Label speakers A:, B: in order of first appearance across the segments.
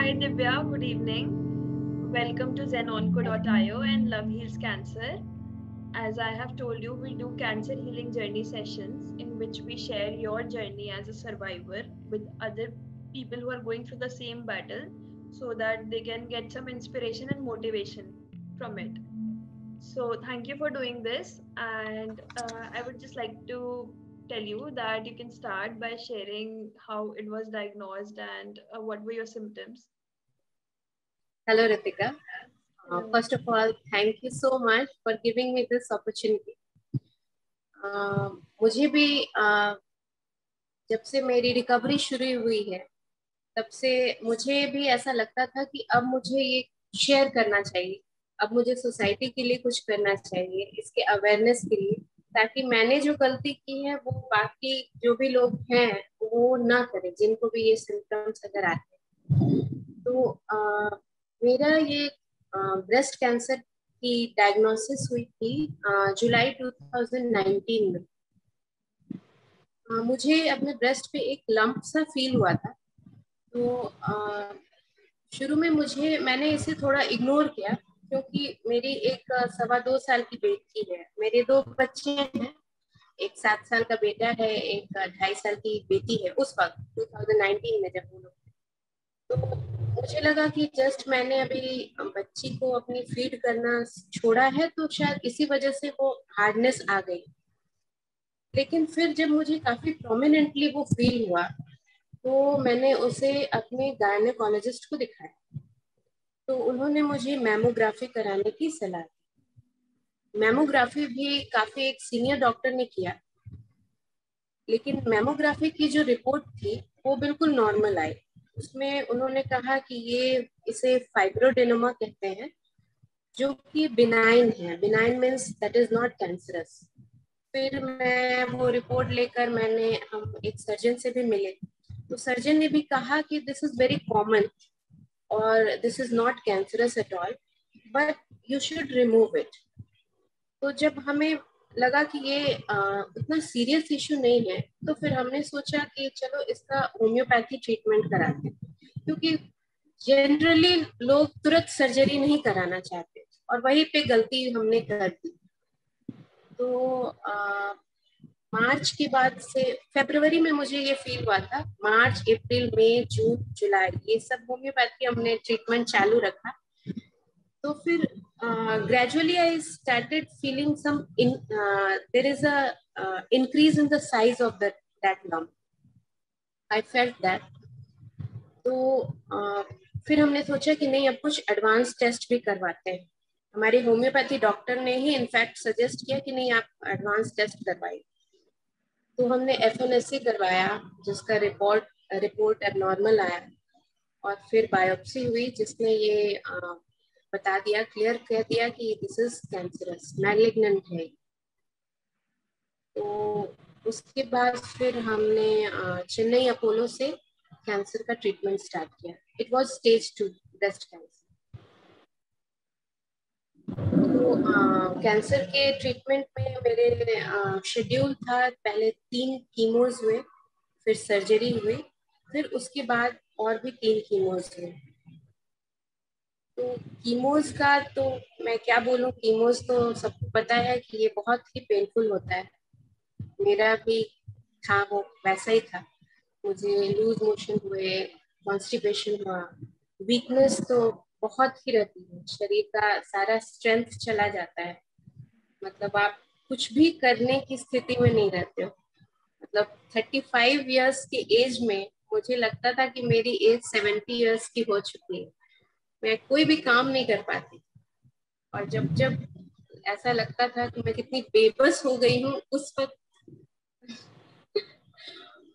A: Hi Divya, good evening. Welcome to zenonco.io and Love Heals Cancer. As I have told you, we do cancer healing journey sessions in which we share your journey as a survivor with other people who are going through the same battle so that they can get some inspiration and motivation from it. So, thank you for doing this. And I would just like to tell you that you can start by sharing how it was diagnosed and what were your symptoms.
B: Hello, Ritika. First of all, thank you so much for giving me this opportunity. मुझे भी जब से मेरी recovery शुरू हुई है, तब से मुझे भी ऐसा लगता था कि अब मुझे ये शेयर करना चाहिए, अब मुझे सोसाइटी के लिए कुछ करना चाहिए, इसके अवेयरनेस के लिए, ताकि मैंने जो गलती की है वो बाकी जो भी लोग हैं वो ना करें, जिनको भी ये सिम्टम्स अगर आते हैं। तो मेरा ये ब्रेस्ट कैंसर की डायग्नोसिस हुई थी जुलाई 2019 में। मुझे अपने ब्रेस्ट पे एक लंप सा फील हुआ था। तो शुरू में मैंने इसे थोड़ा इग्नोर किया, क्योंकि मेरी एक 2.25 साल की बेटी है, मेरे 2 बच्चे हैं, एक 7 साल का बेटा है, एक 2.5 साल की बेटी है। उस वक्त 2019 में जब वो लोग, तो मुझे लगा कि जस्ट मैंने अभी बच्ची को अपनी फीड करना छोड़ा है, तो शायद इसी वजह से वो हार्डनेस आ गई। लेकिन फिर जब मुझे काफी प्रोमिनेंटली वो फील हुआ, तो मैंने उसे अपने गायनेकोलॉजिस्ट को दिखाया। तो उन्होंने मुझे मैमोग्राफी कराने की सलाह दी। मैमोग्राफी भी काफी एक सीनियर डॉक्टर ने किया, लेकिन मैमोग्राफी की जो रिपोर्ट थी वो बिल्कुल नॉर्मल आई। उसमें उन्होंने कहा कि इसे फाइब्रोडेनोमा कहते हैं, जो कि बिनाइन है। Benign means that is not cancerous. फिर मैं वो रिपोर्ट लेकर हम एक सर्जन से भी मिले, तो सर्जन ने भी कहा कि दिस इज वेरी कॉमन और this is not cancerous at all, but you should remove it. तो जब हमें लगा कि ये उतना सीरियस इशू नहीं है, तो फिर हमने सोचा कि चलो इसका होम्योपैथी ट्रीटमेंट कराते हैं, क्योंकि जनरली लोग तुरंत सर्जरी नहीं कराना चाहते, और वहीं पे गलती हमने कर दी। तो मार्च के बाद से फरवरी में मुझे ये फील हुआ था। मार्च, अप्रैल, मई, जून, जुलाई, ये सब होम्योपैथी हमने ट्रीटमेंट चालू रखा। तो फिर gradually I started feeling there is a increase in the size of that lump. I felt that. तो फिर हमने सोचा कि नहीं, अब कुछ एडवांस टेस्ट भी करवाते हैं। हमारे होम्योपैथी डॉक्टर ने ही इनफैक्ट सजेस्ट किया कि नहीं, आप एडवांस टेस्ट करवाइए। तो हमने FNSC करवाया, जिसका रिपोर्ट एबनॉर्मल आया, और फिर बायोप्सी हुई, जिसमें ये बता दिया, क्लियर कह दिया कि दिस इज कैंसरस, मैलिग्नेंट है। तो उसके बाद फिर हमने चेन्नई अपोलो से कैंसर का ट्रीटमेंट स्टार्ट किया। It was stage 2 breast cancer. तो कैंसर के ट्रीटमेंट में मेरे शेड्यूल था, पहले 3 कीमोज हुए, फिर सर्जरी हुई, फिर उसके बाद और भी 3 कीमोज हुए। तो कीमोज का तो मैं क्या बोलूं, कीमोज तो सबको पता है कि ये बहुत ही पेनफुल होता है। मेरा भी था, वो वैसा ही था। मुझे लूज मोशन हुए, कॉन्स्टिपेशन हुआ, वीकनेस तो बहुत ही रहती है, शरीर का सारा स्ट्रेंथ चला जाता है। मतलब आप कुछ भी करने की स्थिति में नहीं रहते हो। मतलब 35 इयर्स के एज में मुझे लगता था कि मेरी एज 70 इयर्स की हो चुकी है, मैं कोई भी काम नहीं कर पाती। और जब जब ऐसा लगता था कि मैं कितनी बेबस हो गई हूँ, उस वक्त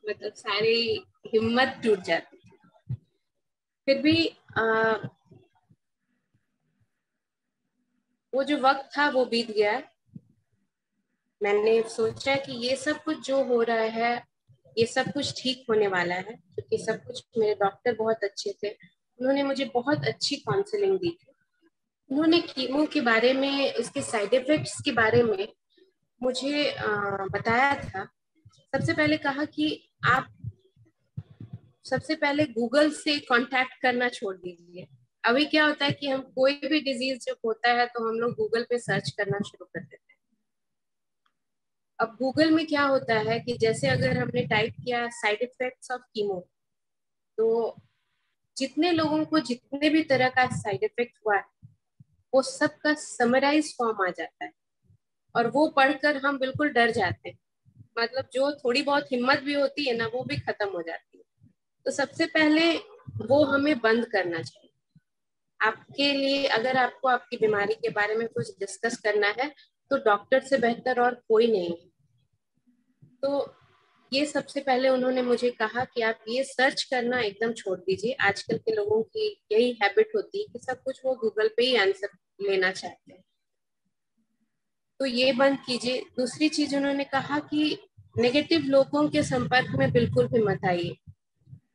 B: मतलब सारी हिम्मत टूट जाती थी। फिर भी वो जो वक्त था वो बीत गया। मैंने सोचा कि ये सब कुछ जो हो रहा है, ये सब कुछ ठीक होने वाला है, क्योंकि सब कुछ, मेरे डॉक्टर बहुत अच्छे थे, उन्होंने मुझे बहुत अच्छी काउंसलिंग दी थी। उन्होंने कीमो के बारे में, उसके साइड इफेक्ट्स के बारे में मुझे बताया था। सबसे पहले कहा कि आप सबसे पहले गूगल से कांटेक्ट करना छोड़ दीजिए। अभी क्या होता है कि हम कोई भी डिजीज जब होता है तो हम लोग गूगल पे सर्च करना शुरू कर देते हैं। अब गूगल में क्या होता है कि जैसे अगर हमने टाइप किया साइड इफेक्ट्स ऑफ कीमो, तो जितने लोगों को जितने भी तरह का साइड इफेक्ट हुआ है वो सबका समराइज फॉर्म आ जाता है, और वो पढ़कर हम बिल्कुल डर जाते हैं। मतलब जो थोड़ी बहुत हिम्मत भी होती है ना, वो भी खत्म हो जाती है। तो सबसे पहले वो हमें बंद करना चाहिए। आपके लिए अगर आपको आपकी बीमारी के बारे में कुछ डिस्कस करना है तो डॉक्टर से बेहतर और कोई नहीं है। तो ये सबसे पहले उन्होंने मुझे कहा कि आप ये सर्च करना एकदम छोड़ दीजिए। आजकल के लोगों की यही हैबिट होती है कि सब कुछ वो गूगल पे ही आंसर लेना चाहते हैं, तो ये बंद कीजिए। दूसरी चीज उन्होंने कहा कि नेगेटिव लोगों के संपर्क में बिल्कुल भी मत आइए,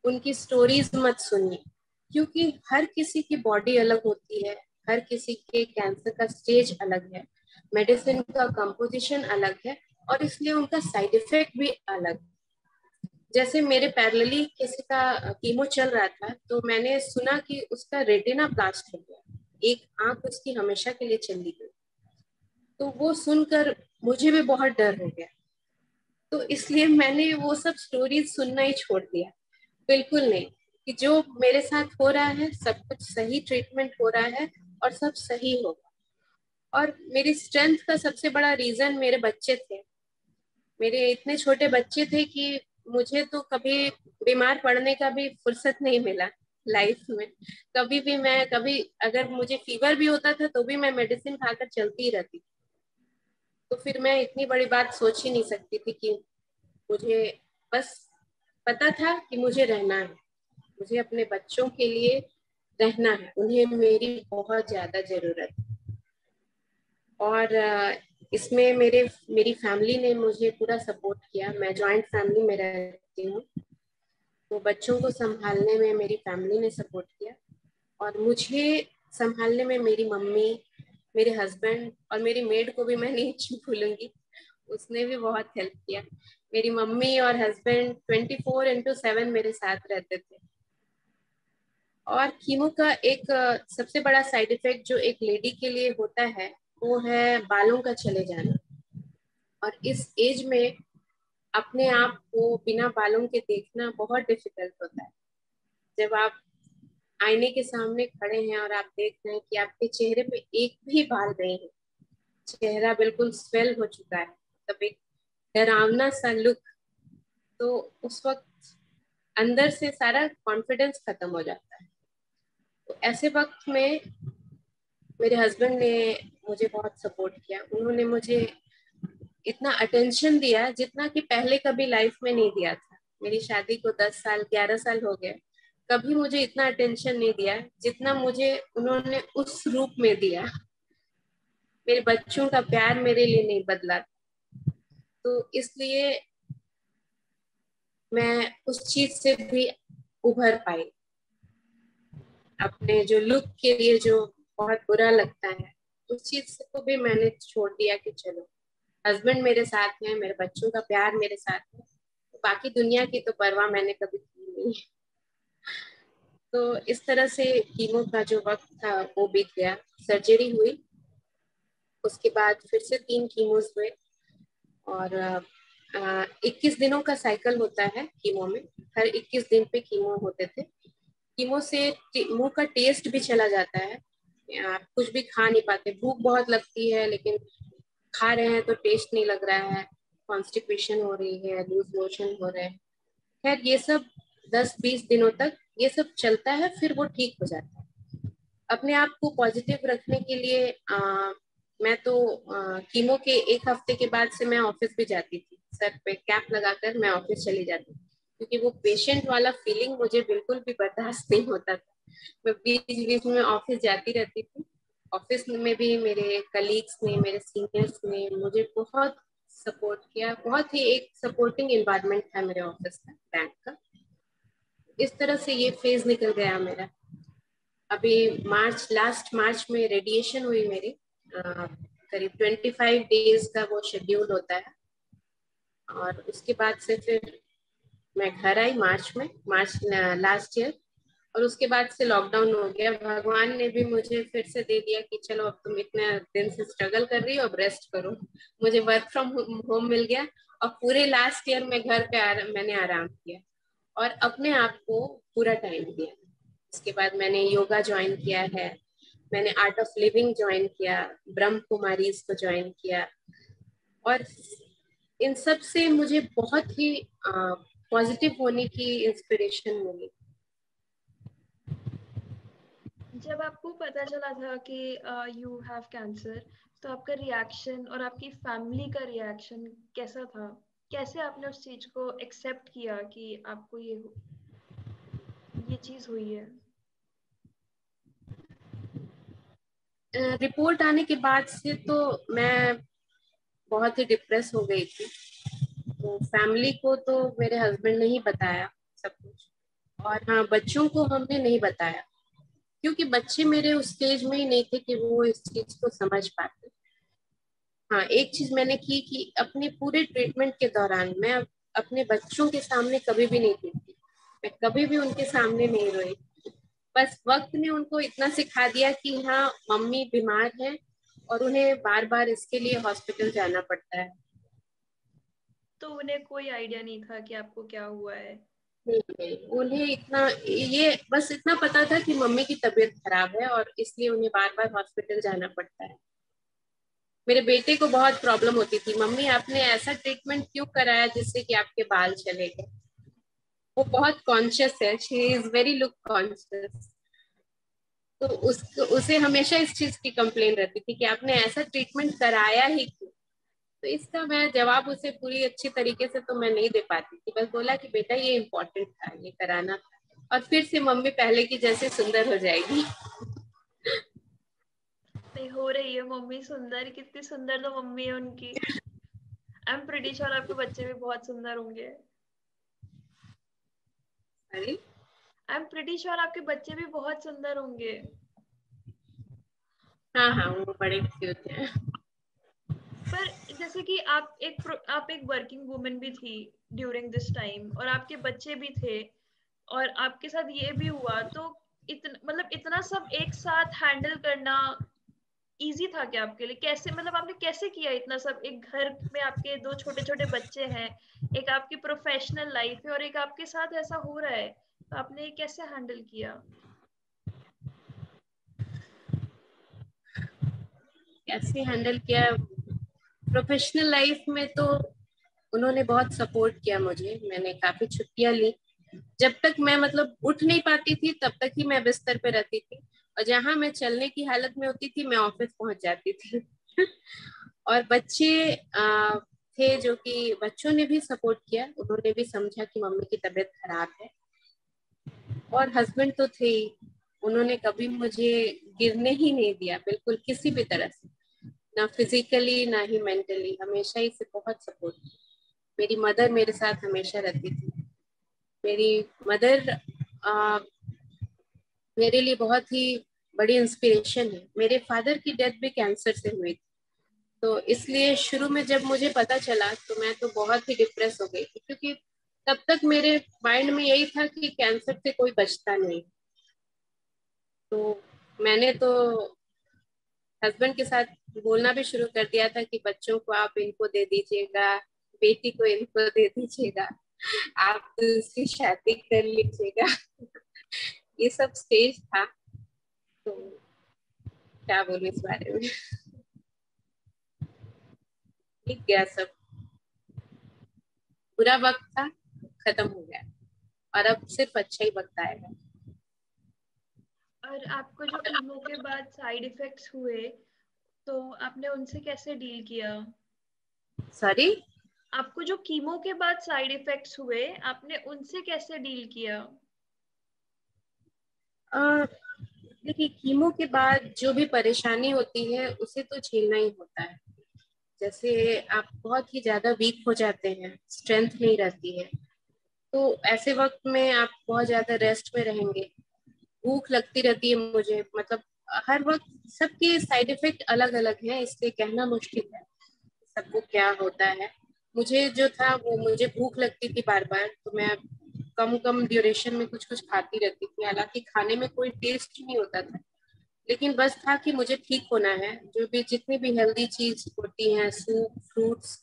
B: उनकी स्टोरीज मत सुनिए, क्योंकि हर किसी की बॉडी अलग होती है, हर किसी के कैंसर का स्टेज अलग है, मेडिसिन का कंपोजिशन अलग है, और इसलिए उनका साइड इफेक्ट भी अलग। जैसे मेरे पैरेलली किसी का कीमो चल रहा था, तो मैंने सुना कि उसका रेटिना ब्लास्ट हो गया, एक आंख उसकी हमेशा के लिए चली गई। तो वो सुनकर मुझे भी बहुत डर हो गया, तो इसलिए मैंने वो सब स्टोरीज सुनना ही छोड़ दिया। बिल्कुल नहीं, कि जो मेरे साथ हो रहा है सब कुछ सही ट्रीटमेंट हो रहा है और सब सही होगा। और मेरी स्ट्रेंथ का सबसे बड़ा रीजन मेरे बच्चे थे। मेरे इतने छोटे बच्चे थे कि मुझे तो कभी बीमार पड़ने का भी फुर्सत नहीं मिला लाइफ में। कभी भी मैं, कभी अगर मुझे फीवर भी होता था तो भी मैं मेडिसिन खाकर चलती ही रहती। तो फिर मैं इतनी बड़ी बात सोच ही नहीं सकती थी कि मुझे बस पता था कि मुझे रहना है, मुझे अपने बच्चों के लिए रहना है, उन्हें मेरी बहुत ज्यादा जरूरत है। और इसमें मेरी फैमिली ने मुझे पूरा सपोर्ट किया। मैं जॉइंट फैमिली में रहती हूँ, तो बच्चों को संभालने में मेरी फैमिली ने सपोर्ट किया, और मुझे संभालने में मेरी मम्मी, मेरे हस्बैंड और मेरी मेड को भी मैं नहीं भूलूंगी, उसने भी बहुत हेल्प किया। मेरी मम्मी और हस्बैंड 24/7 मेरे साथ रहते थे। और कीमो का एक सबसे बड़ा साइड इफेक्ट जो एक लेडी के लिए होता है वो है बालों का चले जाना। और इस एज में अपने आप को बिना बालों के देखना बहुत डिफिकल्ट होता है। जब आप आईने के सामने खड़े हैं और आप देख रहे हैं कि आपके चेहरे पे एक भी बाल नहीं है, चेहरा बिल्कुल स्वेल हो चुका है, तब एक डरावना सा लुक, तो उस वक्त अंदर से सारा कॉन्फिडेंस खत्म हो जाता है। तो ऐसे वक्त में मेरे हस्बैंड ने मुझे बहुत सपोर्ट किया। उन्होंने मुझे इतना अटेंशन दिया जितना कि पहले कभी लाइफ में नहीं दिया था। मेरी शादी को 10 साल 11 साल हो गए, कभी मुझे इतना अटेंशन नहीं दिया जितना मुझे उन्होंने उस रूप में दिया। मेरे बच्चों का प्यार मेरे लिए नहीं बदला, तो इसलिए मैं उस चीज से भी उभर पाई। अपने जो लुक के लिए जो बहुत बुरा लगता है, उस चीज को भी मैंने छोड़ दिया कि चलो हस्बैंड मेरे साथ है, मेरे बच्चों का प्यार मेरे साथ है, तो बाकी दुनिया की तो परवाह मैंने कभी की नहीं। तो इस तरह से कीमो का जो वक्त था वो बीत गया। सर्जरी हुई, उसके बाद फिर से 3 कीमोस हुए, और 21 दिनों का साइकिल होता है कीमो में। हर 21 दिन पे कीमो होते थे। कीमो से मुंह का टेस्ट भी चला जाता है, आप कुछ भी खा नहीं पाते, भूख बहुत लगती है लेकिन खा रहे हैं तो टेस्ट नहीं लग रहा है, कॉन्स्टिपेशन हो रही है, लूज मोशन हो रहे हैं। खैर ये सब 10-20 दिनों तक ये सब चलता है, फिर वो ठीक हो जाता है। अपने आप को पॉजिटिव रखने के लिए मैं तो कीमो के 1 हफ्ते के बाद से मैं ऑफिस भी जाती थी, सर पे कैप लगाकर मैं ऑफिस चली जाती थी, क्योंकि वो पेशेंट वाला फीलिंग मुझे बिल्कुल भी बर्दाश्त नहीं होता था। मैं बीच बीच में ऑफिस जाती रहती थी। ऑफिस में भी मेरे कलीग्स ने, मेरे सीनियर्स ने मुझे बहुत सपोर्ट किया। बहुत ही एक सपोर्टिंग इन्वायरमेंट था मेरे ऑफिस का, बैंक का। इस तरह से ये फेज निकल गया मेरा। अभी लास्ट मार्च में रेडिएशन हुई मेरी, करीब 25 डेज का वो शेड्यूल होता है, और उसके बाद से फिर मैं घर आई मार्च लास्ट ईयर, और उसके बाद से लॉकडाउन हो गया। भगवान ने भी मुझे फिर से दे दिया कि चलो अब तुम इतने दिन से स्ट्रगल कर रही हो, अब रेस्ट करो। मुझे वर्क फ्रॉम होम मिल गया, और पूरे लास्ट ईयर में घर पे मैंने आराम किया और अपने आप को पूरा टाइम दिया। उसके बाद मैंने योगा ज्वाइन किया है, मैंने आर्ट ऑफ लिविंग ज्वाइन किया, ब्रह्म कुमारी को ज्वाइन किया, और इन सब से मुझे बहुत ही पॉजिटिव होने की इंस्पिरेशन मिली।
A: जब आपको पता चला था कि यू हैव कैंसर, तो आपका रिएक्शन और आपकी फैमिली का रिएक्शन कैसा था? कैसे आपने उस चीज को एक्सेप्ट किया कि आपको ये चीज हुई है?
B: रिपोर्ट आने के बाद से तो मैं बहुत ही डिप्रेस हो गई थी। तो फैमिली को तो मेरे हस्बैंड ने ही बताया सब कुछ, और हाँ, बच्चों को हमने नहीं बताया, क्योंकि बच्चे मेरे उस स्टेज में ही नहीं थे कि वो इस चीज को समझ पाते। हाँ, एक चीज मैंने की कि अपने पूरे ट्रीटमेंट के दौरान मैं अपने बच्चों के सामने कभी भी नहीं थी, मैं कभी भी उनके सामने नहीं रोई। बस वक्त ने उनको इतना सिखा दिया कि हाँ, मम्मी बीमार है और उन्हें बार बार इसके लिए हॉस्पिटल जाना पड़ता है।
A: तो उन्हें कोई आइडिया नहीं था कि आपको क्या हुआ है?
B: नहीं नहीं, उन्हें इतना, ये बस इतना पता था कि मम्मी की तबीयत खराब है और इसलिए उन्हें बार बार हॉस्पिटल जाना पड़ता है। मेरे बेटे को बहुत प्रॉब्लम होती थी, मम्मी आपने ऐसा ट्रीटमेंट क्यों कराया जिससे कि आपके बाल चले गए। वो बहुत कॉन्शियस है, she is very look conscious. तो उसे हमेशा इस चीज की कंप्लेन रहती थी कि आपने ऐसा ट्रीटमेंट कराया ही क्यों। तो इसका मैं जवाब उसे पूरी अच्छी तरीके से तो मैं नहीं दे पाती थी, बस बोला कि बेटा ये इम्पोर्टेंट था, ये कराना था, और फिर से मम्मी पहले की जैसे सुंदर हो जाएगी।
A: नहीं, हो रही है मम्मी सुंदर, कितनी सुंदर तो मम्मी है उनकी। आई एम प्रीटी श्योर आपके बच्चे भी बहुत सुंदर होंगे।
B: अरे
A: आई एम प्रीटी श्योर आपके बच्चे भी बहुत सुंदर होंगे।
B: हाँ हाँ, वो बड़े क्यूट हैं।
A: पर जैसे कि आप एक वर्किंग वुमन भी थी ड्यूरिंग दिस टाइम, और आपके बच्चे भी थे, और आपके साथ ये भी हुआ, तो इतना मतलब इतना सब एक साथ हैंडल करना इजी था क्या आपके लिए? कैसे, मतलब आपने कैसे किया इतना सब? एक घर में आपके दो छोटे छोटे बच्चे हैं, एक आपकी प्रोफेशनल लाइफ है, और एक आपके साथ ऐसा हो रहा है, तो आपने ये कैसे हैंडल किया?
B: कैसे हैंडल किया? प्रोफेशनल लाइफ में तो उन्होंने बहुत सपोर्ट किया मुझे, मैंने काफी छुट्टियां ली। जब तक मैं मतलब उठ नहीं पाती थी तब तक ही मैं बिस्तर पे रहती थी, और जहां मैं चलने की हालत में होती थी मैं ऑफिस पहुंच जाती थी। और बच्चे थे जो कि बच्चों ने भी सपोर्ट किया, उन्होंने भी समझा कि मम्मी की तबीयत खराब है। और हस्बैंड तो थे ही, उन्होंने कभी मुझे गिरने ही नहीं दिया, बिल्कुल किसी भी तरह से, ना फिजिकली ना ही मेंटली, हमेशा ही से बहुत सपोर्ट। मेरी मदर मेरे साथ हमेशा रहती थी। मेरी मदर मेरे लिए बहुत ही बड़ी इंस्पिरेशन है। मेरे फादर की डेथ भी कैंसर से हुई थी, तो इसलिए शुरू में जब मुझे पता चला तो मैं तो बहुत ही डिप्रेस हो गई थी, क्योंकि तब तक मेरे माइंड में यही था कि कैंसर से कोई बचता नहीं। तो मैंने तो हस्बैंड के साथ बोलना भी शुरू कर दिया था कि बच्चों को आप इनको दे दीजिएगा, बेटी को इनको दे दीजिएगा, आप दूसरी शादी कर लीजिएगा। ये सब स्टेज था, तो क्या बोलूं इस बारे में। ठीक गया सब, बुरा वक्त था, खत्म हो गया, और अब सिर्फ अच्छा ही वक्त आएगा।
A: और आपको जो कीमो के बाद साइड इफेक्ट्स हुए, तो आपने उनसे कैसे डील किया?
B: सॉरी।
A: आपको जो कीमो के बाद साइड इफेक्ट्स हुए, आपने उनसे कैसे डील किया?
B: देखिए, कीमो के बाद जो भी परेशानी होती है उसे तो झेलना ही होता है। जैसे आप बहुत ही ज्यादा वीक हो जाते हैं, स्ट्रेंथ नहीं रहती है, तो ऐसे वक्त में आप बहुत ज्यादा रेस्ट में रहेंगे। भूख लगती रहती है मुझे, मतलब हर वक्त सबके साइड इफेक्ट अलग अलग हैं, इसलिए कहना मुश्किल है सबको क्या होता है। मुझे जो था वो, मुझे भूख लगती थी बार बार, तो मैं कम कम ड्यूरेशन में कुछ कुछ खाती रहती थी। हालांकि खाने में कोई टेस्ट नहीं होता था, लेकिन बस था कि मुझे ठीक होना है। जो भी जितनी भी हेल्दी चीज होती हैं, सूप, फ्रूट्स,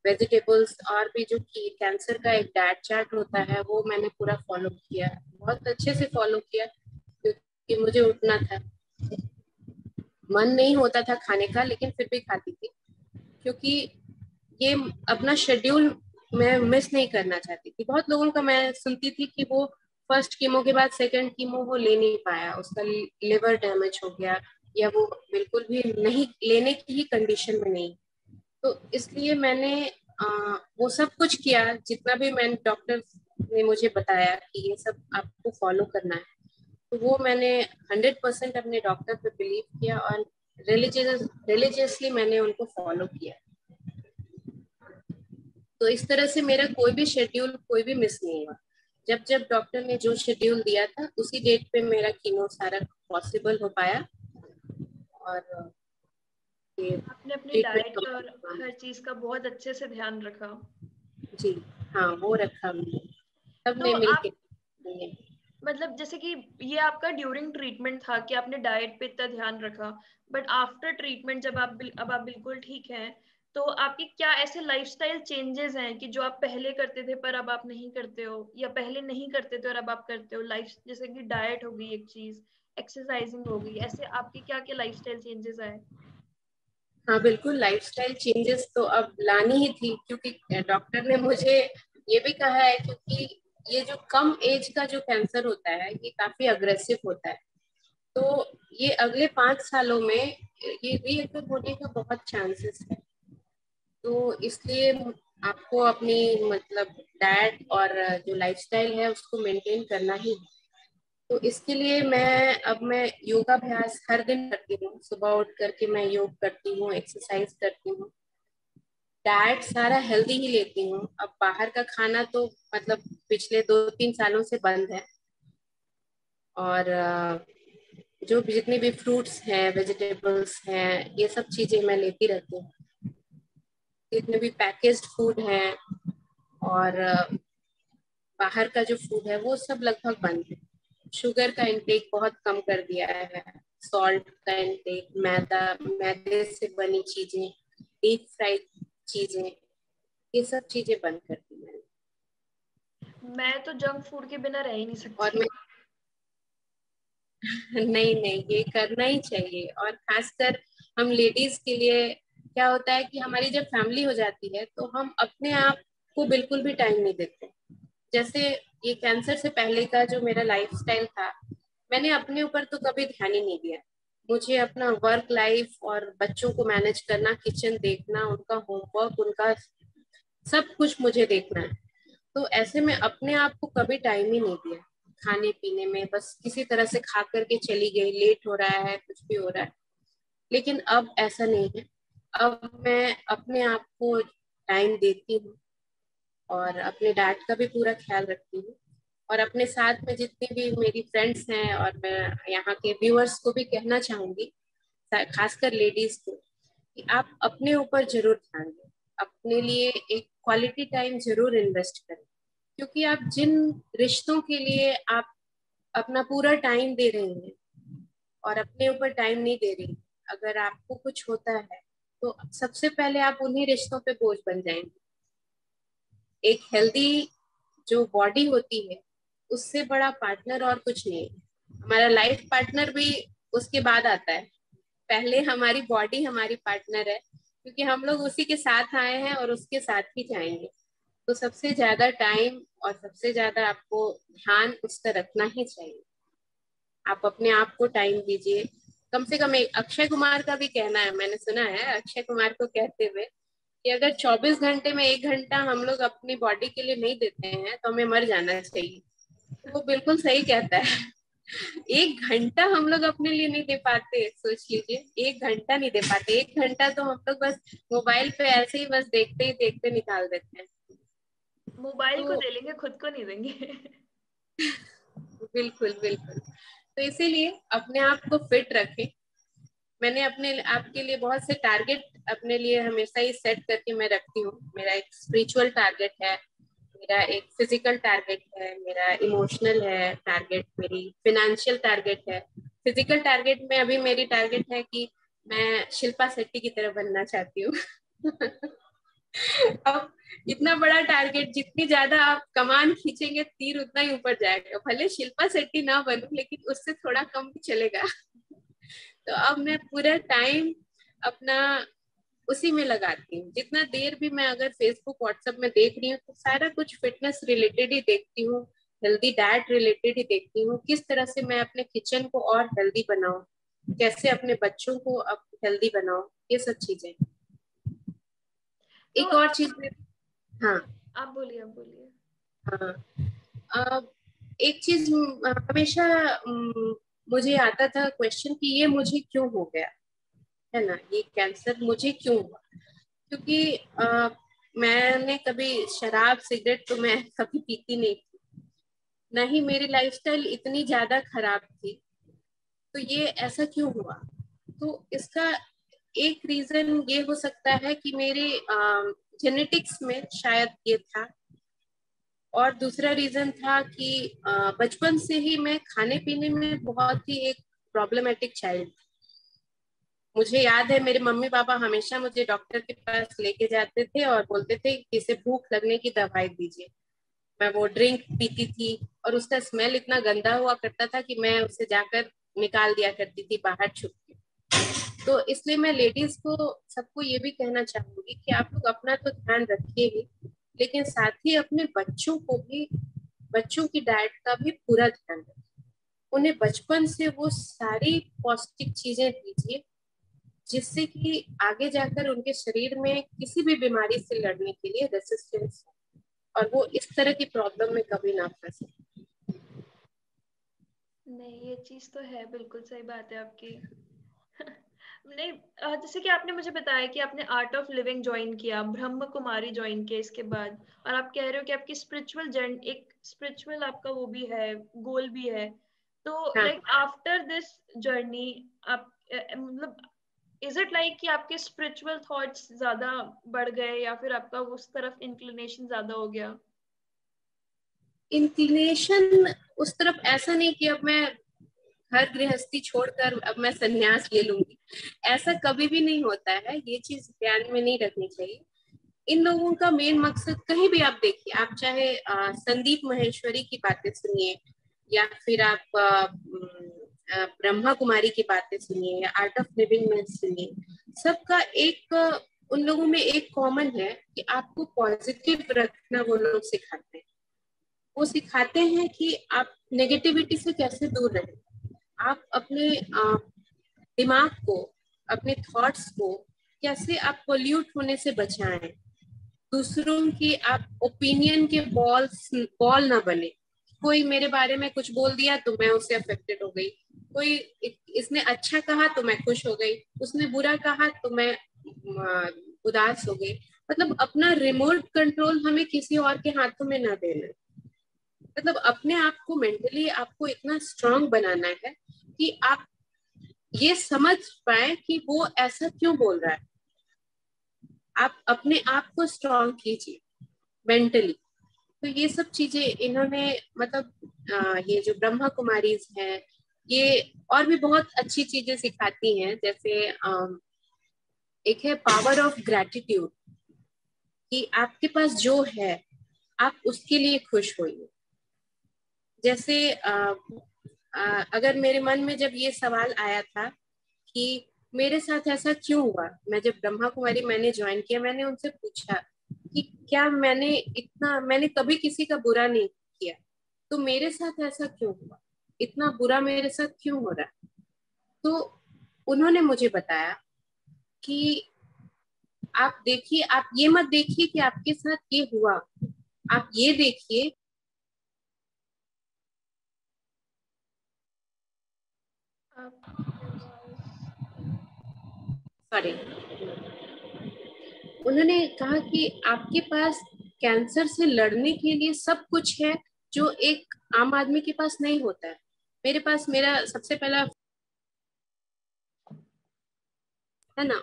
B: वेजिटेबल्स, और भी जो कि कैंसर का एक डाइट चार्ट होता है, वो मैंने पूरा फॉलो किया, बहुत अच्छे से फॉलो किया। क्योंकि मुझे उठना था, मन नहीं होता था खाने का, लेकिन फिर भी खाती थी, क्योंकि ये अपना शेड्यूल मैं मिस नहीं करना चाहती थी। बहुत लोगों का मैं सुनती थी कि वो फर्स्ट कीमो के बाद सेकंड कीमो वो ले नहीं पाया, उसका लिवर डैमेज हो गया, या वो बिल्कुल भी नहीं लेने की ही कंडीशन में नहीं। तो इसलिए मैंने वो सब कुछ किया, जितना भी मैंने, डॉक्टर ने मुझे बताया कि ये सब आपको फॉलो करना है, तो वो मैंने 100% अपने डॉक्टर पे बिलीव किया, और रिलीजियसली मैंने उनको फॉलो किया। तो इस तरह से मेरा कोई भी शेड्यूल कोई भी मिस नहीं हुआ। जब जब डॉक्टर ने जो शेड्यूल दिया था, उसी डेट पे मेरा कीमो सारा पॉसिबल हो पाया, और ये
A: आपने अपनी
B: ट्रीटमेंट
A: डाइट और
B: कंप्लीट हुआ।
A: हर चीज का बहुत अच्छे से ध्यान रखा।
B: जी हाँ, वो रखा मैंने,
A: तो
B: सबने मिलके।
A: आप, मतलब जैसे कि ये आपका ड्यूरिंग ट्रीटमेंट था कि आपने डाइट पे इतना ध्यान रखा, बट आफ्टर ट्रीटमेंट जब अब आप बिल्कुल ठीक हैं, तो आपके क्या ऐसे लाइफस्टाइल चेंजेस हैं कि जो आप पहले करते थे पर अब आप नहीं करते हो, या पहले नहीं करते थे और अब आप करते हो? लाइफ जैसे कि डाइट हो गई एक चीज, एक्सरसाइजिंग हो गई, ऐसे आपके क्या क्या लाइफस्टाइल चेंजेस आए?
B: हाँ बिल्कुल, लाइफस्टाइल चेंजेस तो अब लानी ही थी, क्योंकि डॉक्टर ने मुझे ये भी कहा है, क्योंकि ये जो कम एज का जो कैंसर होता है, ये काफी अग्रेसिव होता है। तो ये अगले 5 सालों में ये रीअकर होने का बहुत चांसेस है। तो इसलिए आपको अपनी, मतलब डाइट और जो लाइफस्टाइल है उसको मेंटेन करना ही है। तो इसके लिए मैं योगाभ्यास हर दिन करती हूँ। सुबह उठ करके मैं योग करती हूँ, एक्सरसाइज करती हूँ, डाइट सारा हेल्दी ही लेती हूँ। अब बाहर का खाना तो मतलब पिछले 2-3 सालों से बंद है। और जो भी जितने भी फ्रूट्स हैं, वेजिटेबल्स हैं, ये सब चीजें मैं लेती रहती हूँ। जितने भी पैकेज्ड फूड हैं और बाहर का जो फूड है, वो सब लगभग बंद है। शुगर का इंटेक बहुत कम कर दिया है, सॉल्ट का इंटेक, मैदे से बनी चीजें, डीप फ्राइड चीजें, ये सब चीजें बंद कर दी मैंने।
A: मैं तो जंक फूड के बिना रह ही नहीं
B: और
A: सकती।
B: मैं नहीं नहीं, ये करना ही चाहिए। और खासकर हम लेडीज के लिए क्या होता है कि हमारी जब फैमिली हो जाती है, तो हम अपने आप को बिल्कुल भी टाइम नहीं देते। जैसे ये कैंसर से पहले का जो मेरा लाइफस्टाइल था, मैंने अपने ऊपर तो कभी ध्यान ही नहीं दिया। मुझे अपना वर्क लाइफ और बच्चों को मैनेज करना, किचन देखना, उनका होमवर्क, उनका सब कुछ मुझे देखना है। तो ऐसे में अपने आप को कभी टाइम ही नहीं दिया। खाने पीने में बस किसी तरह से खा करके चली गई, लेट हो रहा है, कुछ भी हो रहा है। लेकिन अब ऐसा नहीं है। अब मैं अपने आप को टाइम देती हूँ, और अपने डाइट का भी पूरा ख्याल रखती हूँ। और अपने साथ में जितनी भी मेरी फ्रेंड्स हैं, और मैं यहाँ के व्यूअर्स को भी कहना चाहूंगी, खासकर लेडीज को, कि आप अपने ऊपर जरूर ध्यान दें। अपने लिए एक क्वालिटी टाइम जरूर इन्वेस्ट करें, क्योंकि आप जिन रिश्तों के लिए आप अपना पूरा टाइम दे रहे हैं और अपने ऊपर टाइम नहीं दे रही, अगर आपको कुछ होता है, तो सबसे पहले आप उन्हीं रिश्तों पे बोझ बन जाएंगे। एक हेल्दी जो बॉडी होती है, उससे बड़ा पार्टनर और कुछ नहीं है। हमारा लाइफ पार्टनर भी उसके बाद आता है। पहले हमारी बॉडी हमारी पार्टनर है, क्योंकि हम लोग उसी के साथ आए हैं और उसके साथ ही जाएंगे। तो सबसे ज्यादा टाइम और सबसे ज्यादा आपको ध्यान उसका रखना ही चाहिए। आप अपने आप को टाइम दीजिए। कम से कम एक अक्षय कुमार का भी कहना है, मैंने सुना है अक्षय कुमार को कहते हुए, कि अगर 24 घंटे में 1 घंटा हम लोग अपनी बॉडी के लिए नहीं देते हैं, तो हमें मर जाना चाहिए। तो वो बिल्कुल सही कहता है। 1 घंटा हम लोग अपने लिए नहीं दे पाते, सोच लीजिए, 1 घंटा नहीं दे पाते। 1 घंटा तो हम लोग बस मोबाइल पे ऐसे ही बस देखते ही देखते निकाल देते हैं।
A: मोबाइल को
B: तो
A: दे लेंगे, खुद को नहीं देंगे।
B: बिल्कुल बिल्कुल, तो इसीलिए अपने आप को फिट रखें, मैंने अपने आपके लिए बहुत से टारगेट अपने लिए हमेशा ही सेट करके मैं रखती हूँ। मेरा एक स्पिरिचुअल टारगेट है, मेरा एक फिजिकल टारगेट है, मेरा इमोशनल है टारगेट, मेरी फिनेंशियल टारगेट है। फिजिकल टारगेट में अभी मेरी टारगेट है कि मैं शिल्पा शेट्टी की तरह बनना चाहती हूँ। अब इतना बड़ा टारगेट, जितनी ज्यादा आप कमान खींचेंगे तीर उतना ही ऊपर जाएगा। भले शिल्पा शेट्टी ना बनूं लेकिन उससे थोड़ा कम भी चलेगा। तो अब मैं पूरा टाइम अपना उसी में लगाती हूँ। जितना देर भी मैं अगर फेसबुक व्हाट्सएप में देख रही हूँ तो सारा कुछ फिटनेस रिलेटेड ही देखती हूँ, हेल्दी डाइट रिलेटेड ही देखती हूँ। किस तरह से मैं अपने किचन को और हेल्दी बनाऊं, कैसे अपने बच्चों को अब हेल्दी बनाऊं, ये सब चीजें।
A: तो
B: एक और चीज में, हाँ
A: आप बोलिए, आप बोलिए।
B: हाँ, एक चीज हमेशा मुझे आता था क्वेश्चन कि ये मुझे क्यों हो गया, है ना, ये कैंसर मुझे क्यों हुआ। क्योंकि मैंने कभी शराब सिगरेट तो मैं कभी पीती नहीं थी, ना ही मेरी लाइफस्टाइल इतनी ज्यादा खराब थी। तो ये ऐसा क्यों हुआ? तो इसका एक रीजन ये हो सकता है कि मेरे जेनेटिक्स में शायद ये था, और दूसरा रीजन था कि बचपन से ही मैं खाने पीने में बहुत ही एक प्रॉब्लमेटिक चाइल्ड। मुझे याद है मेरे मम्मी पापा हमेशा मुझे डॉक्टर के पास लेके जाते थे और बोलते थे कि इसे भूख लगने की दवाई दीजिए। मैं वो ड्रिंक पीती थी और उसका स्मेल इतना गंदा हुआ करता था कि मैं उसे जाकर निकाल दिया करती थी बाहर छुप के। तो इसलिए मैं लेडीज को, सबको ये भी कहना चाहूंगी कि आप लोग अपना तो ध्यान रखिए ही, लेकिन साथ ही अपने बच्चों को भी, बच्चों की डाइट का भी पूरा ध्यान रखिए। उन्हें बचपन से वो सारी पौष्टिक चीजें दीजिए जिससे कि आगे जाकर उनके शरीर में किसी भी बीमारी से लड़ने के लिए रेसिस्टेंस हो और वो इस तरह की प्रॉब्लम में कभी ना फंसे।
A: नहीं, ये चीज तो है, बिल्कुल सही बात है आपकी। नहीं, जैसे कि आपने मुझे बताया कि आपने आर्ट ऑफ लिविंग ज्वाइन किया, ब्रह्म कुमारी ज्वाइन किया इसके बाद, और आप कह रहे हो कि आपकी स्पिरिचुअल जर्नी, एक स्पिरिचुअल आपका वो भी है, गोल भी है। तो
B: हाँ,
A: लाइक आफ्टर दिस जर्नी, आप मतलब, इज इट लाइक कि आपके स्पिरिचुअल थॉट्स ज्यादा बढ़ गए, या फिर आपका उस तरफ इंक्लिनेशन ज्यादा हो गया?
B: इंक्लिनेशन उस तरफ ऐसा नहीं कि अब मैं घर गृहस्थी छोड़कर अब मैं संन्यास ले लूंगी, ऐसा कभी भी नहीं होता है। ये चीज ध्यान में नहीं रखनी चाहिए। इन लोगों का मेन मकसद, कहीं भी आप देखिए, आप चाहे संदीप माहेश्वरी की बातें सुनिए, या फिर आप ब्रह्मा कुमारी की बातें सुनिए, या आर्ट ऑफ लिविंग में सुनिए, सबका एक उन लोगों में एक कॉमन है कि आपको पॉजिटिव रखना वो लोग सिखाते हैं। वो सिखाते हैं कि आप नेगेटिविटी से कैसे दूर रहें, आप अपने दिमाग को, अपने थॉट्स को कैसे आप पोल्यूट होने से बचाएं, दूसरों की आप ओपिनियन के बॉल ना बने। कोई मेरे बारे में कुछ बोल दिया तो मैं उससे अफेक्टेड हो गई, कोई इसने अच्छा कहा तो मैं खुश हो गई, उसने बुरा कहा तो मैं उदास हो गई। मतलब अपना रिमोट कंट्रोल हमें किसी और के हाथों में ना देना। मतलब अपने आप को मेंटली आपको इतना स्ट्रांग बनाना है कि आप ये समझ पाए कि वो ऐसा क्यों बोल रहा है। आप अपने आप को स्ट्रांग कीजिए मेंटली। तो ये सब चीजें इन्होंने, मतलब ये जो ब्रह्मा कुमारीज हैं, ये और भी बहुत अच्छी चीजें सिखाती हैं। जैसे एक है पावर ऑफ ग्रेटिट्यूड, कि आपके पास जो है आप उसके लिए खुश होइए। जैसे अगर मेरे मन में जब ये सवाल आया था कि मेरे साथ ऐसा क्यों हुआ, मैं जब ब्रह्मा कुमारी मैंने ज्वाइन किया, मैंने उनसे पूछा कि क्या मैंने कभी किसी का बुरा नहीं किया, तो मेरे साथ ऐसा क्यों हुआ, इतना बुरा मेरे साथ क्यों हो रहा है। तो उन्होंने मुझे बताया कि आप देखिए, आप ये मत देखिए कि आपके साथ ये हुआ, आप ये देखिए।
A: आपकी आवाज।
B: सॉरी, उन्होंने कहा कि आपके पास कैंसर से लड़ने के लिए सब कुछ है जो एक आम आदमी के पास नहीं होता है। मेरे पास मेरा सबसे पहला है ना,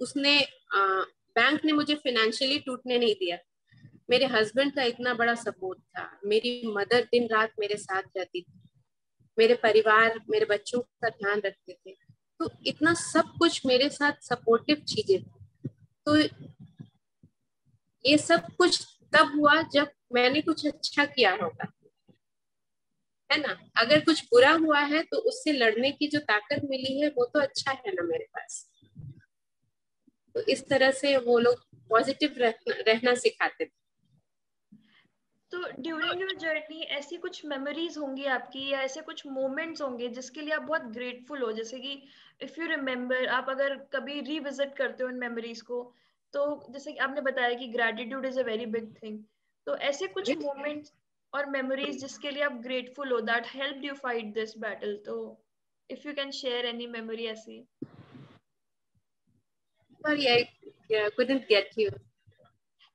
B: उसने बैंक ने मुझे फाइनेंशियली टूटने नहीं दिया। मेरे हस्बैंड का इतना बड़ा सपोर्ट था, मेरी मदर दिन रात मेरे साथ रहती थी, मेरे परिवार मेरे बच्चों का ध्यान रखते थे, तो इतना सब कुछ मेरे साथ सपोर्टिव चीजें थी। तो ये सब कुछ तब हुआ जब मैंने कुछ अच्छा किया होगा, है ना। अगर कुछ बुरा हुआ है तो उससे लड़ने की जो ताकत मिली है वो तो अच्छा है ना मेरे पास। तो इस तरह से वो लोग पॉजिटिव रहना सिखाते थे।
A: तो ड्यूरिंग योर जर्नी ऐसी कुछ मेमोरीज होंगी आपकी, या ऐसे कुछ मोमेंट्स होंगे जिसके लिए आप बहुत ग्रेटफुल हो, जैसे कि इफ यू रिमेम्बर, आप अगर कभी रिविजिट करते हो उन मेमोरीज को, तो जैसे कि आपने बताया कि gratitude is a very big thing, तो ऐसे कुछ मोमेंट्स और मेमोरीज जिसके लिए आप ग्रेटफुल हो, that help you fight this battle, तो if you can share any memory ऐसी।
B: Sorry, I couldn't get you.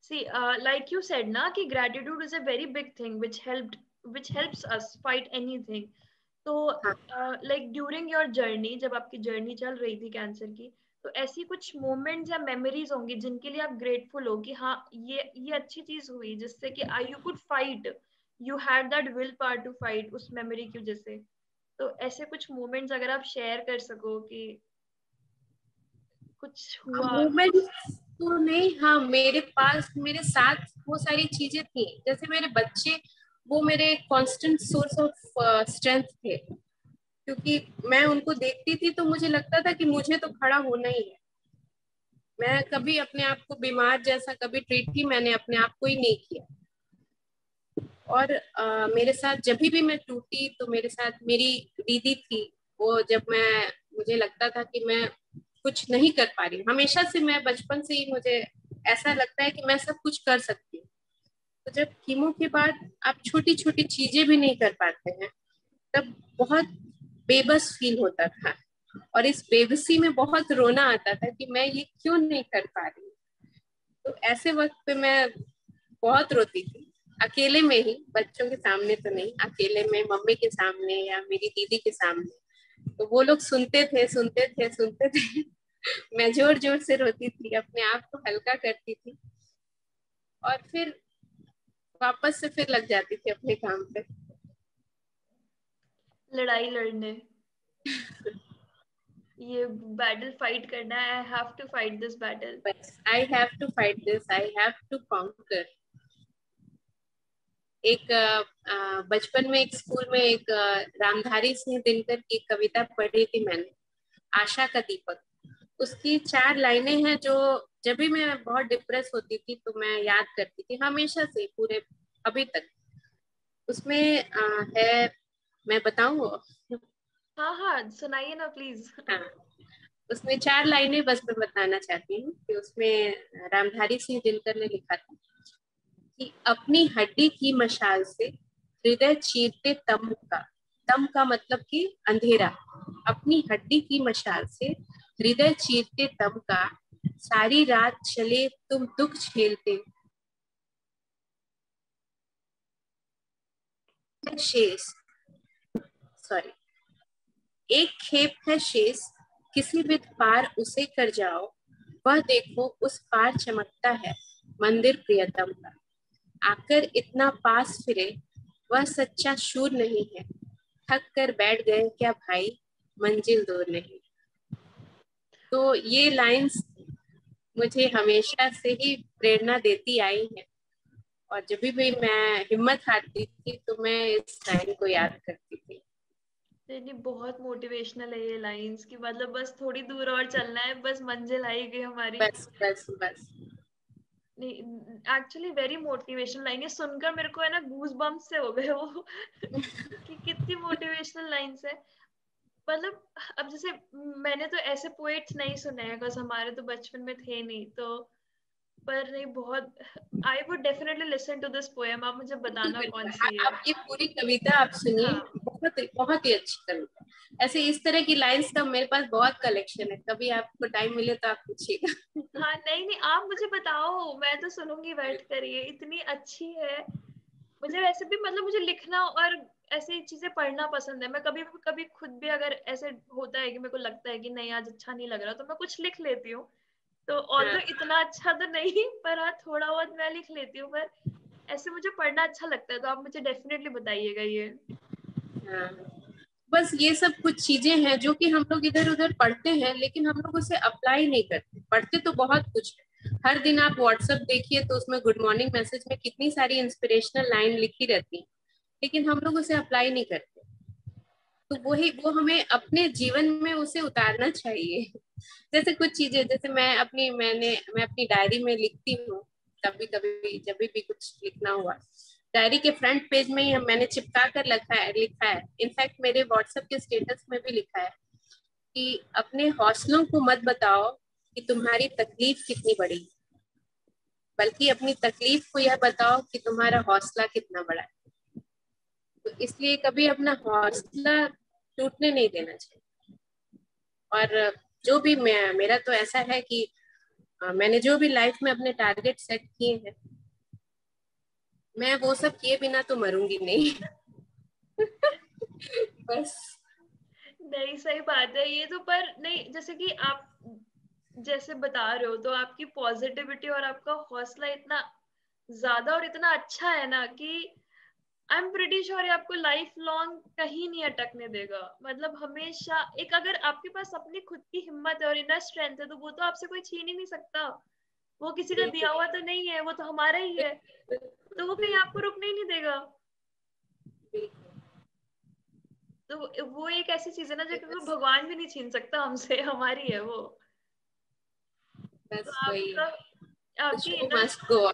A: See, like you said, na, कि gratitude is a very big thing which helps us fight anything. तो
B: हाँ,
A: like during your journey, जब आपकी journey चल रही थी cancer की, तो ऐसी कुछ मोमेंट्स या मेमोरीज होंगी जिनके लिए आप ग्रेटफुल हो कि हाँ ये अच्छी चीज हुई जिससे कि you could fight, you had that will power to fight उस मेमोरी की वजह से। तो ऐसे कुछ मोमेंट्स अगर आप शेयर कर सको कि कुछ हुआ।
B: मूवमेंट तो नहीं, हाँ मेरे पास मेरे साथ वो सारी चीजें थी, जैसे मेरे बच्चे, वो मेरे कांस्टेंट सोर्स ऑफ स्ट्रेंथ थे, क्योंकि मैं उनको देखती थी तो मुझे लगता था कि मुझे तो खड़ा होना ही है। मैं कभी अपने आप को बीमार जैसा कभी ट्रीट ही मैंने अपने आप को ही नहीं किया। और मेरे साथ जब भी मैं टूटी तो मेरे साथ मेरी दीदी थी। वो जब मैं मुझे लगता था कि मैं कुछ नहीं कर पा रही, हमेशा से मैं बचपन से ही मुझे ऐसा लगता है कि मैं सब कुछ कर सकती हूँ। तो जब कीमो के बाद आप छोटी छोटी चीजें भी नहीं कर पाते हैं, तब बहुत बेबस फील होता था, और इस बेबसी में बहुत रोना आता था कि मैं ये क्यों नहीं कर पा रही। तो ऐसे वक्त पे मैं बहुत रोती थी, अकेले में ही, बच्चों के सामने तो नहीं, अकेले में मम्मी के सामने या मेरी दीदी के सामने। तो वो लोग सुनते थे सुनते थे सुनते थे मैं जोर जोर से रोती थी, अपने आप को हल्का करती थी, और फिर वापस से फिर लग जाती थी अपने काम पे।
A: लड़ाई लड़ने, ये बैटल फाइट करना है, I have to fight this battle.
B: बस I have to fight this, I have to conquer. एक बचपन में एक स्कूल में एक रामधारी सिंह दिनकर की कविता पढ़ी थी मैंने, आशा का दीपक। उसकी 4 लाइनें हैं जो जब भी मैं बहुत डिप्रेस होती थी तो मैं याद करती थी हमेशा से, पूरे अभी तक। उसमें है, मैं बताऊं?
A: हाँ हाँ, सुनाइए ना प्लीज।
B: हाँ, उसमें 4 लाइनें बस मैं बताना चाहती हूँ कि उसमें रामधारी सिंह दिनकर ने लिखा था कि अपनी हड्डी की मशाल से हृदय चीरते तम का मतलब कि अंधेरा, अपनी हड्डी की मशाल से हृदय चीरते तम का, सारी रात चले तुम दुख झेलते शेष, सॉरी, एक खेप है शेष, किसी विध पार उसे कर जाओ, वह देखो उस पार चमकता है मंदिर प्रियतम का, आकर इतना पास फिरे वह सच्चा शूर नहीं है, थक कर बैठ गए क्या भाई मंजिल दूर नहीं। तो ये लाइंस मुझे हमेशा से ही प्रेरणा देती आई है, और जब भी मैं हिम्मत हारती थी तो मैं इस लाइन को याद करती थी।
A: नहीं, बहुत मोटिवेशनल है ये लाइंस, कि मतलब बस थोड़ी दूर और चलना है, बस मंजिल आएगी हमारी।
B: बस बस बस।
A: नहीं, एक्चुअली वेरी मोटिवेशनल लाइन है, सुनकर मेरे को है ना गूज बम्स से हो गए वो कि कितनी मोटिवेशनल लाइंस है। मतलब अब जैसे मैंने तो ऐसे पोएट्स नहीं सुने हैं, बिकॉज हमारे तो बचपन में थे नहीं, तो पर नहीं, बहुत I would definitely listen to this poem. आप मुझे
B: बिल्कुल
A: बताना
B: बिल्कुल,
A: कौन सी है।
B: आप ये पूरी कविता आप सुनिए,
A: हाँ
B: बहुत बहुत ही अच्छी कविता। ऐसे इस तरह की लाइंस का मेरे पास बहुत कलेक्शन है, कभी आपको टाइम मिले तो आप पूछिएगा।
A: हाँ, नहीं नहीं, आप मुझे बताओ, मैं तो सुनूंगी बैठ कर, ये इतनी अच्छी है। मुझे वैसे भी मतलब मुझे लिखना और ऐसी चीजें पढ़ना पसंद है। मैं कभी कभी खुद भी अगर ऐसे होता है कि मेरे को लगता है कि नहीं आज अच्छा नहीं लग रहा, तो मैं कुछ लिख लेती हूँ। तो ऑल्दो इतना अच्छा तो नहीं, पर हाँ थोड़ा बहुत मैं लिख लेती हूँ। पर ऐसे मुझे पढ़ना अच्छा लगता है, तो आप मुझे डेफिनेटली बताइएगा ये।
B: हाँ, बस ये सब कुछ चीजें हैं जो कि हम लोग इधर उधर पढ़ते हैं, लेकिन हम लोग उसे अप्लाई नहीं करते। पढ़ते तो बहुत कुछ है, हर दिन आप व्हाट्सएप देखिए तो उसमें गुड मॉर्निंग मैसेज में कितनी सारी इंस्पिरेशनल लाइन लिखी रहती है, लेकिन हम लोग उसे अप्लाई नहीं करते। तो वो हमें अपने जीवन में उसे उतारना चाहिए। जैसे कुछ चीजें, जैसे मैं अपनी डायरी में लिखती हूँ, कभी कभी जब भी कुछ लिखना हुआ, डायरी के फ्रंट पेज में ही मैंने चिपका कर लिखा है। इनफैक्ट मेरे व्हाट्सएप के स्टेटस में भी लिखा है कि अपने हौसलों को मत बताओ कि तुम्हारी तकलीफ कितनी बड़ी, बल्कि अपनी तकलीफ को यह बताओ कि तुम्हारा हौसला कितना बड़ा है। तो इसलिए कभी अपना हौसला टूटने नहीं देना चाहिए। और जो भी मेरा तो ऐसा है कि मैंने जो भी लाइफ में अपने टारगेट सेट किए हैं, मैं वो सब किए बिना तो मरूंगी नहीं। बस।
A: नहीं सही बात है ये तो। पर नहीं, जैसे कि आप जैसे बता रहे हो, तो आपकी पॉजिटिविटी और आपका हौसला इतना ज्यादा और इतना अच्छा है ना कि आई एम प्रिटी श्योर आपको लाइफ लॉन्ग कहीं नहीं अटकने देगा। मतलब हमेशा एक, अगर आपके पास अपनी खुद की हिम्मत है और इनर स्ट्रेंथ है, तो वो तो आपसे कोई छीन ही नहीं सकता। वो किसी का दिया
B: बिल्कुल
A: हुआ तो नहीं है, वो तो हमारा ही है। तो वो कहीं आपको रुकने ही नहीं देगा। तो वो एक ऐसी चीज है ना जो कि
B: बस
A: भगवान भी नहीं छीन सकता हमसे, हमारी है वो। तो
B: बस वही है,
A: आपका,
B: द
A: आपकी
B: show
A: inner,
B: must go on.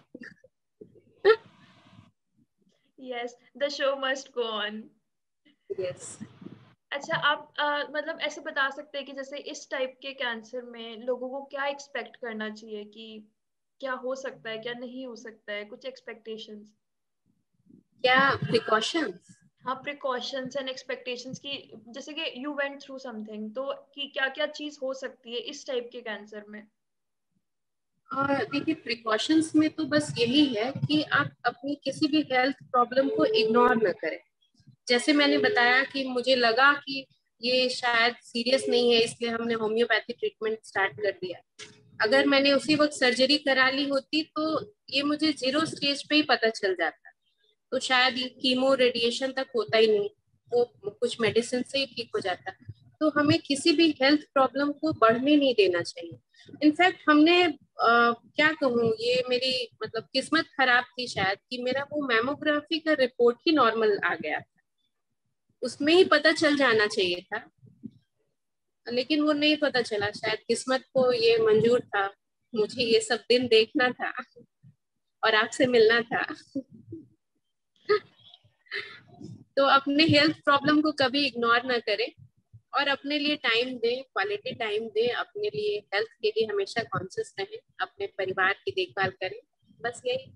A: Yes, the show must go on.
B: Yes.
A: अच्छा, आप मतलब ऐसे बता सकते हैं कि जैसे इस टाइप के कैंसर में लोगों को क्या एक्सपेक्ट करना चाहिए, कि क्या हो सकता है क्या नहीं हो सकता है, कुछ एक्सपेक्टेशंस।
B: क्या प्रिकॉशंस?
A: हाँ, प्रिकॉशंस एंड एक्सपेक्टेशंस की, जैसे कि यू वेंट थ्रू समथिंग, तो कि क्या क्या चीज हो सकती है इस टाइप के कैंसर में।
B: और देखिए, प्रिकॉशंस में तो बस यही है कि आप अपनी किसी भी हेल्थ प्रॉब्लम को इग्नोर न करें। जैसे मैंने बताया कि मुझे लगा कि ये शायद सीरियस नहीं है, इसलिए हमने होम्योपैथी ट्रीटमेंट स्टार्ट कर दिया। अगर मैंने उसी वक्त सर्जरी करा ली होती तो ये मुझे 0 स्टेज पे ही पता चल जाता, तो शायद ये कीमो रेडिएशन तक होता ही नहीं, वो कुछ मेडिसिन से ही ठीक हो जाता। तो हमें किसी भी हेल्थ प्रॉब्लम को बढ़ने नहीं देना चाहिए। इनफैक्ट हमने क्या कहूँ, ये मेरी मतलब किस्मत खराब थी शायद कि मेरा वो मैमोग्राफी का रिपोर्ट ही नॉर्मल आ गया, उसमें ही पता चल जाना चाहिए था, लेकिन वो नहीं पता चला। शायद किस्मत को ये मंजूर था, मुझे ये सब दिन देखना था और आपसे मिलना था। तो अपने हेल्थ प्रॉब्लम को कभी इग्नोर ना करें, और अपने लिए टाइम दें, क्वालिटी टाइम दें, अपने लिए हेल्थ के लिए हमेशा कॉन्शियस रहें, अपने परिवार की देखभाल करें। बस यही।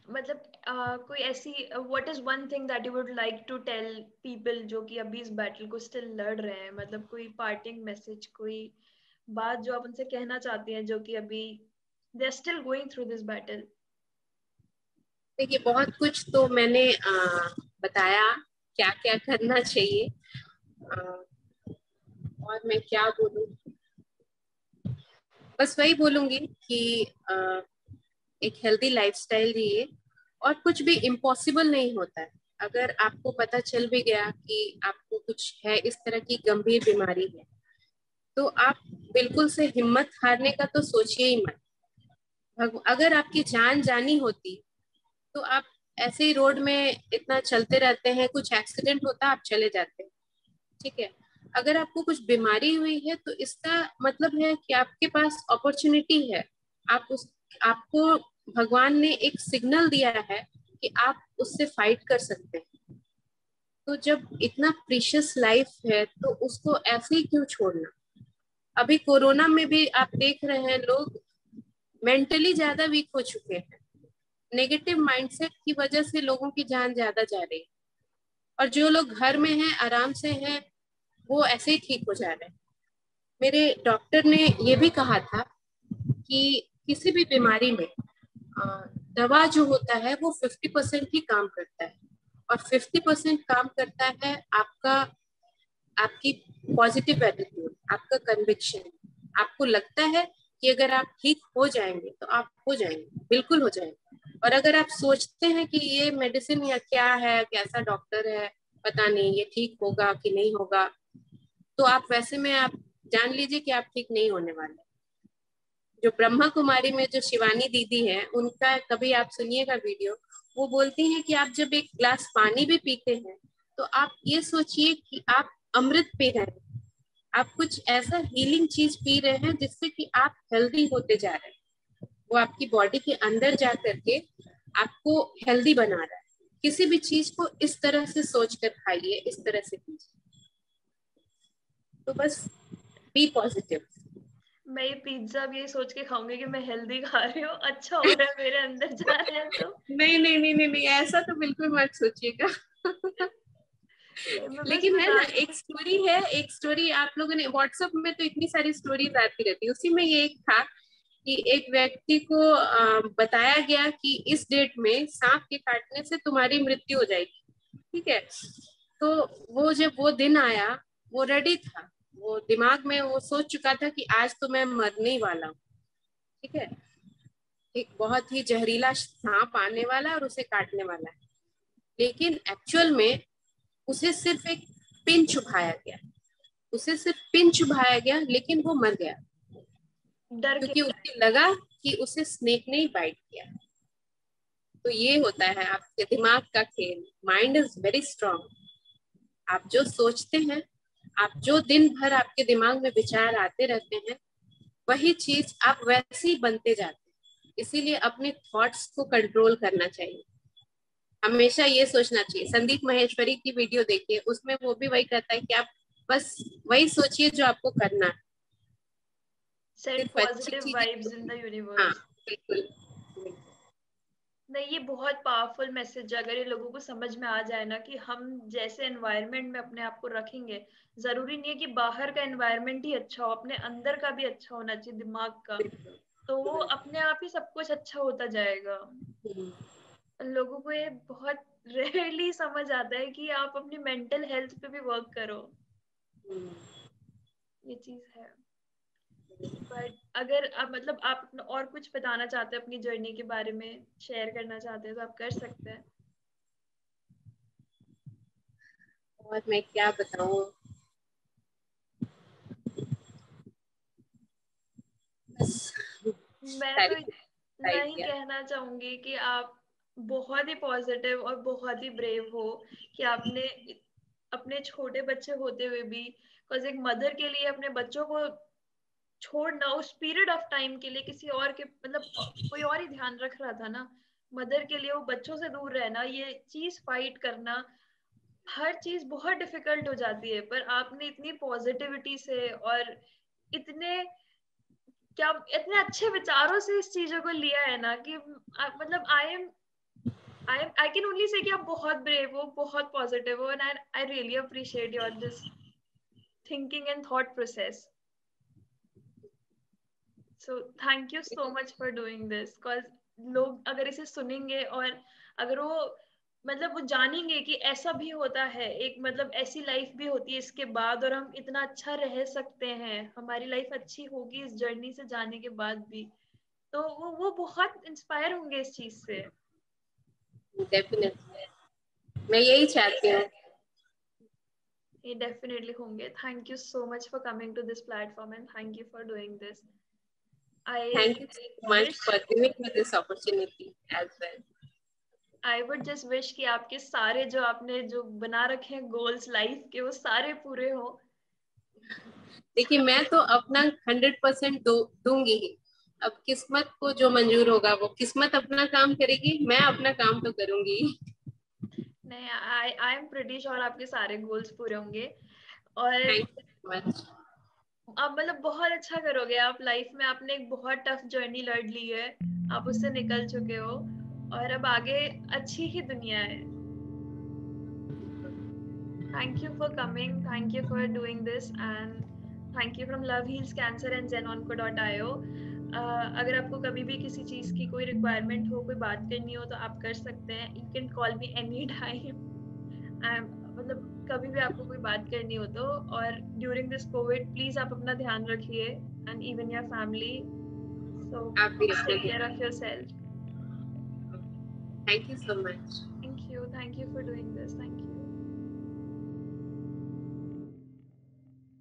A: मतलब कोई ऐसी, what is one thing that you would like to tell people जो कि अभी इस बैटल को स्टिल लड़ रहे हैं, मतलब कोई पार्टिंग मैसेज, कोई बात जो आप उनसे कहना चाहते हैं, जो कि अभी they are still going through this battle.
B: देखिए, बहुत कुछ तो मैंने बताया क्या क्या करना चाहिए, आ, और मैं क्या बोलूं, बस वही बोलूंगी कि एक हेल्दी लाइफस्टाइल जिए, और कुछ भी इम्पॉसिबल नहीं होता है। अगर आपको पता चल भी गया कि आपको कुछ है, इस तरह की गंभीर बीमारी है, तो आप बिल्कुल से हिम्मत हारने का तो सोचिए ही मत। अगर आपकी जान जानी होती तो आप ऐसे ही रोड में इतना चलते रहते हैं, कुछ एक्सीडेंट होता आप चले जाते, ठीक है। अगर आपको कुछ बीमारी हुई है तो इसका मतलब है कि आपके पास अपॉर्चुनिटी है, आप उस आपको भगवान ने एक सिग्नल दिया है कि आप उससे फाइट कर सकते हैं। तो जब इतना प्रीशियस लाइफ है तो उसको ऐसे ही क्यों छोड़ना। अभी कोरोना में भी आप देख रहे हैं, लोग मेंटली ज्यादा वीक हो चुके हैं, नेगेटिव माइंडसेट की वजह से लोगों की जान ज्यादा जा रही है, और जो लोग घर में हैं, आराम से हैं, वो ऐसे ही ठीक हो जा रहे हैं। मेरे डॉक्टर ने ये भी कहा था कि किसी भी बीमारी में दवा जो होता है वो 50% ही काम करता है, और 50% काम करता है आपकी पॉजिटिव एटीट्यूड, आपका कन्विक्शन। आपको लगता है कि अगर आप ठीक हो जाएंगे तो आप हो जाएंगे, बिल्कुल हो जाएंगे। और अगर आप सोचते हैं कि ये मेडिसिन या क्या है, कैसा डॉक्टर है, पता नहीं ये ठीक होगा कि नहीं होगा, तो आप वैसे में आप जान लीजिए कि आप ठीक नहीं होने वाले। जो ब्रह्मा कुमारी में जो शिवानी दीदी है, उनका कभी आप सुनिएगा वीडियो, वो बोलती हैं कि आप जब एक ग्लास पानी भी पीते हैं तो आप ये सोचिए कि आप अमृत पी रहे हैं, आप कुछ ऐसा हीलिंग चीज पी रहे हैं जिससे कि आप हेल्दी होते जा रहे हैं। वो आपकी बॉडी के अंदर जा करके आपको हेल्दी बना रहा है। किसी भी चीज को इस तरह से सोच कर खाइए, इस तरह से कीजिए। तो बस बी पॉजिटिव।
A: मैं ये पिज्जा भी ये सोच के खाऊंगी कि मैं हेल्दी खा रही हूँ, अच्छा हो रहा है, मेरे अंदर जा रहा है तो
B: नहीं नहीं नहीं नहीं नहीं, ऐसा तो बिल्कुल मत सोचिएगा।
A: मैं बस
B: लेकिन है ना,
A: मजाक।
B: एक स्टोरी आप लोगों ने व्हाट्सएप में तो इतनी सारी स्टोरीज आती रहती है, उसी में ये एक था कि एक व्यक्ति को बताया गया कि इस डेट में सांप के काटने से तुम्हारी मृत्यु हो जाएगी। ठीक है, तो वो जब वो दिन आया, वो रेडी था, वो दिमाग में वो सोच चुका था कि आज तो मैं मरने ही वाला हूँ। ठीक है, एक बहुत ही जहरीला सांप आने वाला है और उसे काटने वाला है। लेकिन एक्चुअल में उसे सिर्फ एक पिन चुभाया गया, उसे सिर्फ पिन चुभाया गया, लेकिन वो मर गया
A: डर के
B: क्योंकि उसे लगा कि उसे स्नेक ने ही बाइट किया। तो ये होता है आपके दिमाग का खेल। Mind is very strong. आप जो सोचते हैं, आप जो दिन भर आपके दिमाग में विचार आते रहते हैं, वही चीज आप वैसे ही बनते जाते हैं। इसीलिए अपने थॉट्स को कंट्रोल करना चाहिए। हमेशा ये सोचना चाहिए। संदीप महेश्वरी की वीडियो देखिए, उसमें वो भी वही कहता है कि आप बस वही सोचिए जो आपको करना है,
A: सेट
B: सिर्फ अच्छी
A: पॉजिटिव
B: चीजें
A: वाइब्स इन द
B: सोचिए। हाँ
A: यूनिवर्स।
B: बिल्कुल।
A: नहीं, ये बहुत पावरफुल मैसेज है। अगर ये लोगों को समझ में आ जाए ना कि हम जैसे एनवायरनमेंट में अपने आप को रखेंगे, जरूरी नहीं है कि बाहर का एनवायरनमेंट ही अच्छा हो, अपने अंदर का भी अच्छा होना चाहिए, दिमाग का। तो वो अपने आप ही सब कुछ अच्छा होता जाएगा। लोगों को ये बहुत रेयरली समझ आता है कि आप अपनी मेंटल हेल्थ पे भी वर्क करो। ये चीज है। बट अगर आप मतलब आप अपना और कुछ बताना चाहते हैं अपनी जर्नी के बारे में, शेयर करना चाहते हैं तो आप कर सकते हैं।
B: और मैं क्या बताऊं,
A: मैं तो
B: सारी
A: इतना ही
B: आइडिया।
A: कहना चाहूंगी कि आप बहुत ही पॉजिटिव और बहुत ही ब्रेव हो कि आपने अपने छोटे बच्चे होते हुए भी, बिकॉज एक मदर के लिए अपने बच्चों को छोड़ना उस पीरियड ऑफ टाइम के लिए किसी और के मतलब कोई और ही ध्यान रख रहा था ना, मदर के लिए वो बच्चों से दूर रहना, ये चीज फाइट करना, हर चीज बहुत डिफिकल्ट हो जाती है। पर आपने इतनी पॉजिटिविटी से और इतने क्या इतने अच्छे विचारों से इस चीजों को लिया है ना कि मतलब आई कैन ओनली से कि आप बहुत ब्रेव हो, बहुत पॉजिटिव हो, and I really appreciate your this thinking and thought process. So thank you so much for doing this, because लोग अगर इसे सुनेंगे और अगर वो मतलब वो जानेंगे कि ऐसा भी होता है, एक मतलब ऐसी लाइफ भी होती है इसके बाद और हम इतना अच्छा रह सकते हैं, हमारी लाइफ अच्छी होगी इस जर्नी से जाने के बाद भी, तो वो बहुत इंस्पायर होंगे इस चीज से।
B: डेफिनेटली, मैं यही चाहती हूँ।
A: ये डेफिनेटली होंगे। Thank you so much for coming to this platform and thank you for doing this. I
B: thank you so much
A: wish
B: for giving me this opportunity as well.
A: I would just wish कि आपके सारे जो आपने जो बना रखे हैं goals life के, वो सारे पूरे हो।
B: देखिए, मैं तो अपना 100% दूंगी ही। अब किस्मत को जो मंजूर होगा, वो किस्मत अपना काम करेगी, मैं अपना काम तो करूंगी।
A: नहीं, आई एम प्रिटी श्योर आपके सारे गोल्स पूरे होंगे। और
B: थैंक यू सो मच।
A: आप मतलब बहुत अच्छा करोगे आप लाइफ में। आपने एक बहुत टफ जर्नी लड़ ली है, आप उससे निकल चुके हो और अब आगे अच्छी ही दुनिया है। Thank you for coming, thank you for doing this and thank you from love heels cancer and zenonco.io। अगर आपको कभी भी किसी चीज की कोई रिक्वायरमेंट हो, कोई बात करनी हो तो आप कर सकते हैं। You can call me any time. मतलब कभी भी आपको कोई बात करनी हो तो, और ड्यूरिंग दिस कोविड प्लीज आप अपना ध्यान रखिए and even your family, so
B: आप भी
A: प्लीज
B: अपना
A: take care of yourself.
B: Thank you so much.
A: Thank you for doing this. Thank you.